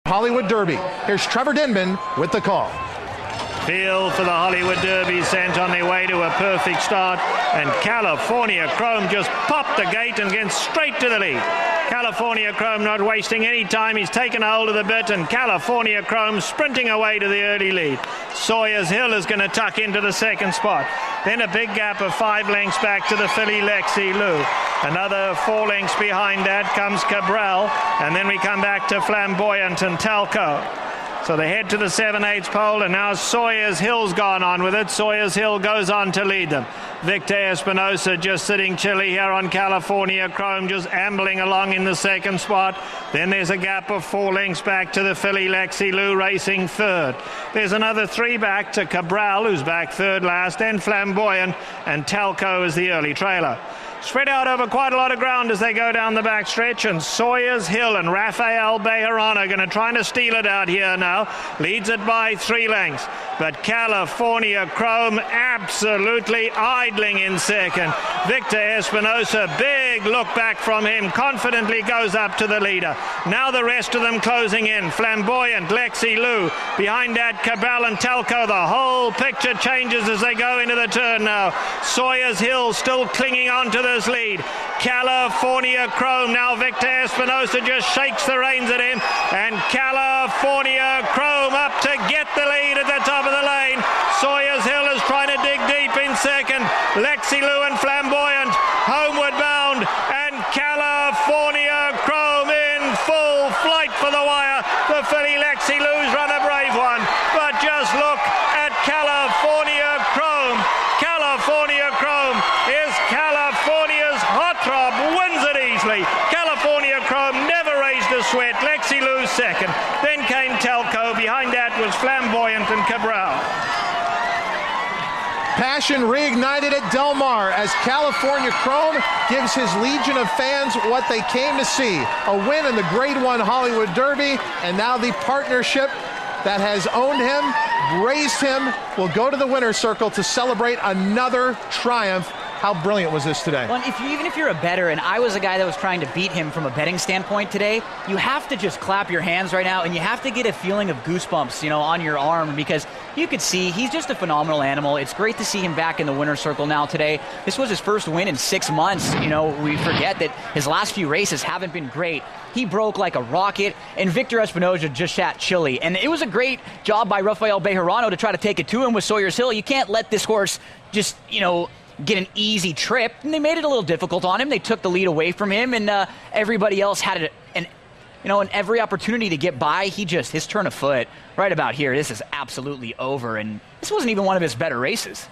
Hollywood Derby. Here's Trevor Denman with the call. Field for the Hollywood Derby sent on their way to a perfect start, and California Chrome just popped the gate and gets straight to the lead. California Chrome not wasting any time. He's taken a hold of the bit, and California Chrome sprinting away to the early lead. Sawyer's Hill is going to tuck into the second spot. Then a big gap of 5 lengths back to the filly Lexie Lou. Another 4 lengths behind that comes Cabral, and then we come back to Flamboyant and Talco. So they head to the 7/8 pole, and now Sawyer's Hill's gone on with it. Sawyer's Hill goes on to lead them. Victor Espinoza just sitting chilly here on California Chrome, just ambling along in the second spot. Then there's a gap of 4 lengths back to the filly Lexie Lou racing third. There's another 3 back to Cabral, who's back third last, then Flamboyant, and Talco is the early trailer. Spread out over quite a lot of ground as they go down the back stretch, and Sawyer's Hill and Rafael Bejarano are going to try to steal it out here now. Leads it by 3 lengths, but California Chrome absolutely idling in second. Victor Espinoza, big look back from him, confidently goes up to the leader. Now the rest of them closing in. Flamboyant, Lexie Lou, behind that Cabral and Talco. The whole picture changes as they go into the turn now. Sawyer's Hill still clinging on to this lead. California Chrome, now Victor Espinoza just shakes the reins at him, and California Chrome up to get the lead at the top of the lane. Sawyer's Hill is trying to dig deep in second. Lexie Lou and Flamboyant homeward bound, and California Chrome in full flight for the wire. The filly Lexie Lou's run a brave one, but just look at California Chrome. California Chrome is California's hot rod, wins it easily. California Chrome never raised a sweat. Lexie Lou second. Then came Talco. Behind that was Flamboyant and Cabral. Passion reignited at Del Mar as California Chrome gives his legion of fans what they came to see. A win in the Grade 1 Hollywood Derby, and now the partnership that has owned him, raised him, will go to the winner's circle to celebrate another triumph. How brilliant was this today? Well, even if you're a bettor, and I was a guy that was trying to beat him from a betting standpoint today, you have to just clap your hands right now, and you have to get a feeling of goosebumps, on your arm, because you could see he's just a phenomenal animal. It's great to see him back in the winner's circle now today. This was his first win in 6 months. We forget that his last few races haven't been great. He broke like a rocket, and Victor Espinoza just sat chilly. And it was a great job by Rafael Bejarano to try to take it to him with Sawyer's Hill. You can't let this horse just, get an easy trip, and they made it a little difficult on him. They took the lead away from him, and everybody else had an every opportunity to get by. His turn of foot right about here. This is absolutely over, and this wasn't even one of his better races.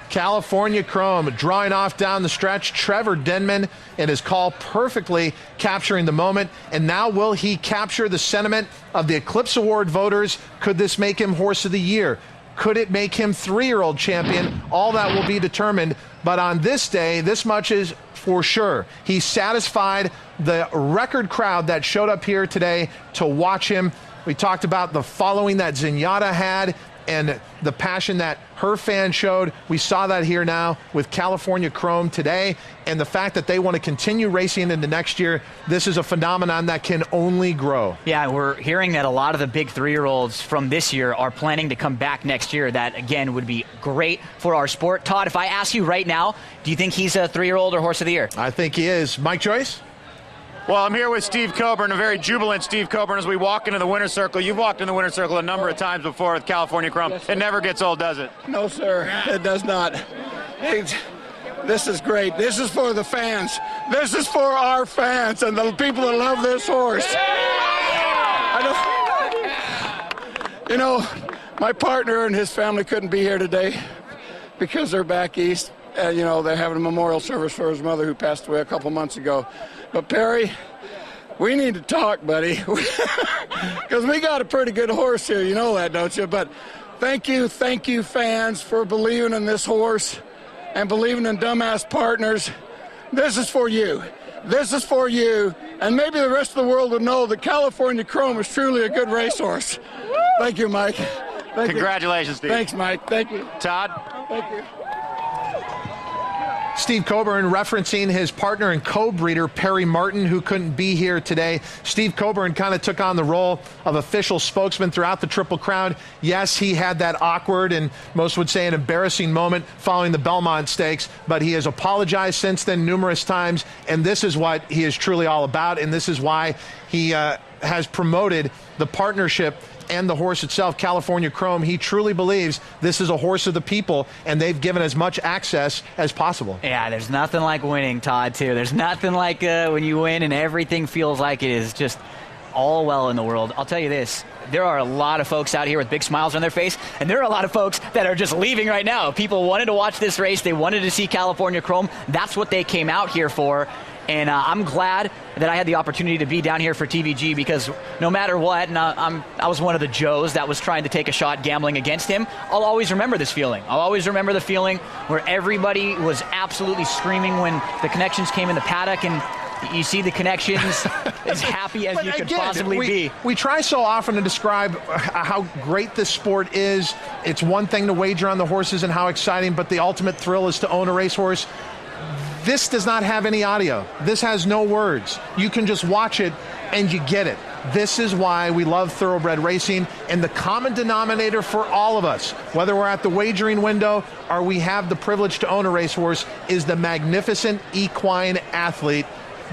California Chrome drawing off down the stretch. Trevor Denman in his call perfectly capturing the moment. And now will he capture the sentiment of the Eclipse Award voters? Could this make him Horse of the Year? Could it make him 3-year-old champion? All that will be determined. But on this day, this much is for sure. He satisfied the record crowd that showed up here today to watch him. We talked about the following that Zenyatta had and the passion that her fans showed. We saw that here now with California Chrome today, and the fact that they want to continue racing into next year. This is a phenomenon that can only grow. Yeah, we're hearing that a lot of the big 3-year-olds from this year are planning to come back next year. That, again, would be great for our sport. Todd, if I ask you right now, do you think he's a 3-year-old or Horse of the Year? I think he is. Mike Joyce? Well, I'm here with Steve Coburn, a very jubilant Steve Coburn, as we walk into the winner's circle. You've walked in the winner's circle a number of times before with California Chrome. Yes, it never gets old, does it? No, sir, it does not. This is great. This is for the fans. This is for our fans and the people that love this horse. My partner and his family couldn't be here today because they're back east. They're having a memorial service for his mother who passed away a couple months ago. But Perry, we need to talk, buddy, because we got a pretty good horse here. You know that, don't you? But thank you, fans, for believing in this horse and believing in Dumbass Partners. This is for you. This is for you. And maybe the rest of the world will know that California Chrome is truly a good racehorse. Thank you, Mike. Congratulations, Steve. Thanks, Mike. Thank you. Todd? Thank you. Steve Coburn referencing his partner and co-breeder, Perry Martin, who couldn't be here today. Steve Coburn kind of took on the role of official spokesman throughout the Triple Crown. Yes, he had that awkward and most would say an embarrassing moment following the Belmont Stakes, but he has apologized since then numerous times, and this is what he is truly all about, and this is why he has promoted the partnership and the horse itself, California Chrome. He truly believes this is a horse of the people, and they've given as much access as possible. Yeah, there's nothing like winning, Todd, too. There's nothing like when you win and everything feels like it is just all well in the world. I'll tell you this, there are a lot of folks out here with big smiles on their face, and there are a lot of folks that are just leaving right now. People wanted to watch this race. They wanted to see California Chrome. That's what they came out here for. And I'm glad that I had the opportunity to be down here for TVG, because no matter what, and I was one of the Joes that was trying to take a shot gambling against him, I'll always remember this feeling. I'll always remember the feeling where everybody was absolutely screaming when the connections came in the paddock, and you see the connections as happy as you could possibly be. We try so often to describe how great this sport is. It's one thing to wager on the horses and how exciting, but the ultimate thrill is to own a racehorse. This does not have any audio. This has no words. You can just watch it and you get it. This is why we love thoroughbred racing, and the common denominator for all of us, whether we're at the wagering window or we have the privilege to own a racehorse, is the magnificent equine athlete.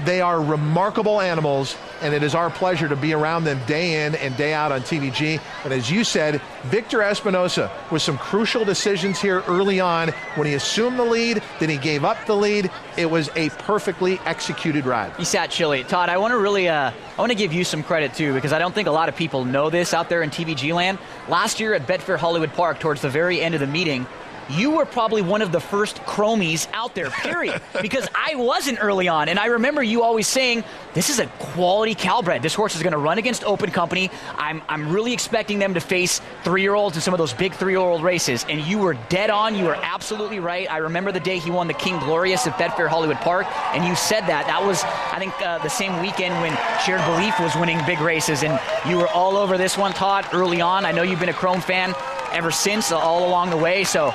They are remarkable animals, and it is our pleasure to be around them day in and day out on TVG. And as you said, Victor Espinoza with some crucial decisions here early on when he assumed the lead, then he gave up the lead. It was a perfectly executed ride. He sat chilly. Todd, I want to really I want to give you some credit too, because I don't think a lot of people know this out there in TVG land. Last year at Betfair Hollywood Park, towards the very end of the meeting, you were probably one of the first chromies out there, period, because I wasn't early on. And I remember you always saying, this is a quality Calbred. This horse is going to run against open company. I'm really expecting them to face 3-year-olds in some of those big 3-year-old races. And you were dead on. You were absolutely right. I remember the day he won the King Glorious at Betfair Hollywood Park, and you said that. That was, I think, the same weekend when Shared Belief was winning big races. And you were all over this one, Todd, early on. I know you've been a Chrome fan ever since, all along the way. So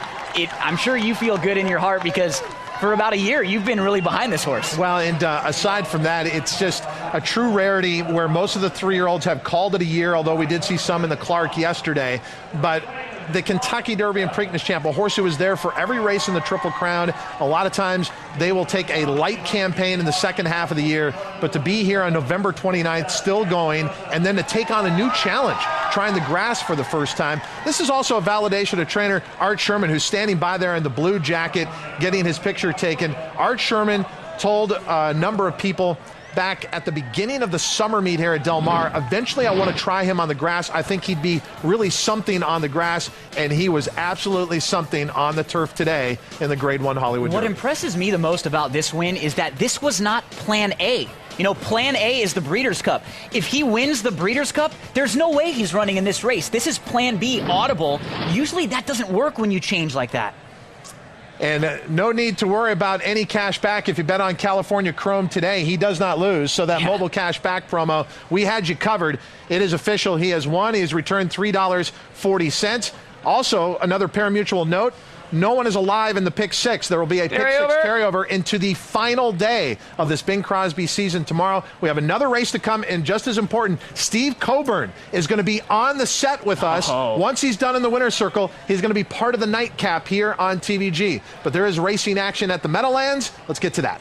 I'm sure you feel good in your heart, because for about a year you've been really behind this horse. Well, and aside from that, it's just a true rarity where most of the 3-year-olds have called it a year, although we did see some in the Clark yesterday. But the Kentucky Derby and Preakness Champ, a horse who was there for every race in the Triple Crown, a lot of times they will take a light campaign in the second half of the year, but to be here on November 29th, still going, and then to take on a new challenge, trying the grass for the first time. This is also a validation of trainer Art Sherman, who's standing by there in the blue jacket, getting his picture taken. Art Sherman told a number of people back at the beginning of the summer meet here at Del Mar, eventually I want to try him on the grass. I think he'd be really something on the grass, and he was absolutely something on the turf today in the Grade 1 Hollywood What Derby. impresses me the most about this win is that this was not Plan A. You know, Plan A is the Breeders' Cup. If he wins the Breeders' Cup, there's no way he's running in this race. This is Plan B, Audible. Usually that doesn't work when you change like that. And no need to worry about any cash back if you bet on California Chrome today. He does not lose, so that mobile cash back promo, we had you covered. It is official. He has won. He has returned $3.40. Also, another pari-mutuel note, no one is alive in the Pick 6. There will be a Pick 6 carryover into the final day of this Bing Crosby season tomorrow. We have another race to come, and just as important, Steve Coburn is going to be on the set with us. Once he's done in the winner's circle, he's going to be part of the nightcap here on TVG. But there is racing action at the Meadowlands. Let's get to that.